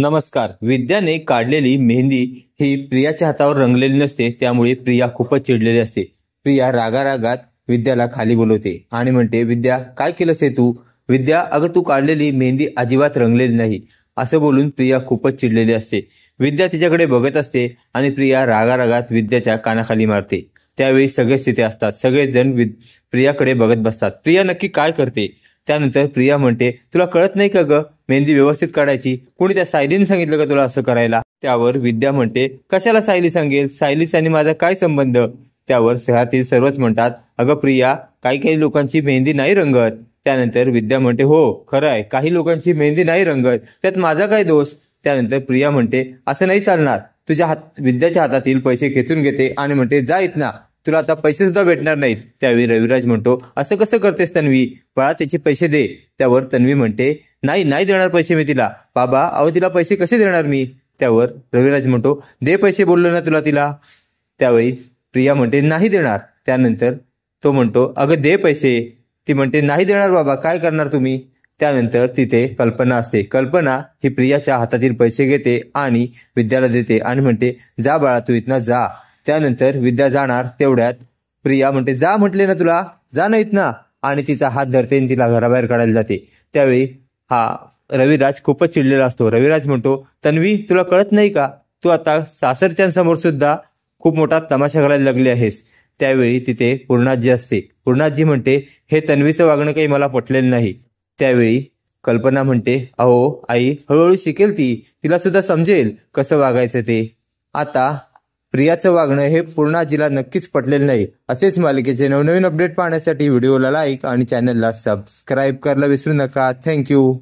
नमस्कार. विद्याने काढलेली मेहंदी ही प्रियाच्या हातावर रंगलेली नसते, त्यामुळे प्रिया खूपच चिडलेली असते. प्रिया रागारागात विद्याला खाली बोलवते आणि म्हणते, विद्या काय केलंस हे तू? विद्या, अगं तू काढलेली मेहंदी अजिबात रंगलेली नाही, असं बोलून प्रिया खूपच चिडलेली असते. विद्या तिच्याकडे बघत असते आणि प्रिया रागारागात विद्याच्या कानाखाली मारते. त्यावेळी सगळेच तिथे असतात. सगळेच जण प्रियाकडे बघत बसतात. प्रिया नक्की काय करते? त्यानंतर प्रिया म्हणते, तुला कळत नाही का ग, मेहंदी व्यवस्थित काढायची? कोणी त्या सायलीने सांगितलं का तुला असं करायला? त्यावर विद्या म्हणते, कशाला सायली सांगेल? सायलीचा आणि माझा काय संबंध? त्यावर शहरातील सर्वच म्हणतात, अगं प्रिया, काही काही लोकांची मेहंदी नाही रंगत. त्यानंतर विद्या म्हणते, हो खरं आहे, काही लोकांची मेहंदी नाही रंगत, त्यात माझा काय दोष? त्यानंतर प्रिया म्हणते, असं नाही चालणार. विद्याच्या हातातील पैसे खेचून घेते आणि म्हणते, जा इथना, तुला आता पैसे सुद्धा भेटणार नाहीत. त्यावेळी रविराज म्हणतो, असं कसं करतेस तन्वी? बाळा त्याचे पैसे दे. त्यावर तन्वी म्हणते, नाही नाही देणार पैसे मी तिला. बाबा अहो तिला पैसे कसे देणार मी? त्यावर रविराज म्हणतो, दे पैसे बोललो ना तुला तिला. त्यावेळी प्रिया म्हणते, नाही देणार. त्यानंतर तो म्हणतो, अगं दे पैसे. ती म्हणते, नाही देणार बाबा, काय करणार तुम्ही? त्यानंतर तिथे कल्पना असते. कल्पना ही प्रियाच्या हातातील पैसे घेते आणि विद्याला देते आणि म्हणते, जा बाळा तू इथनं जा. त्यानंतर विद्या जाणार तेवढ्यात प्रिया म्हणते, जा म्हटले ना तुला, जा ना इथनं, आणि तिचा हात धरते आणि तिला घराबाहेर काढायला जाते. त्यावेळी रविराज खूपच चिडलेला असतो. रविराज म्हणतो, तन्वी तुला कळत नाही का, तू आता सासरच्यांसमोर सुद्धा खूप मोठा तमाशा करायला लागली आहेस. त्यावेळी तिथे पूर्णाजी असते. पूर्णाजी म्हणते, हे तन्वीचं वागणं काही मला पटलेलं नाही. त्यावेळी कल्पना म्हणते, अहो आई, हळूहळू शिकेल ती, तिला सुद्धा समजेल कसं वागायचं ते. आता प्रियाचं वागणं हे पूर्णाजीला नक्कीच पटलेलं नाही. असेच मालिकेचे नवनवीन अपडेट पाहण्यासाठी व्हिडिओला लाईक आणि चॅनलला सबस्क्राईब करायला विसरू नका. थँक्यू.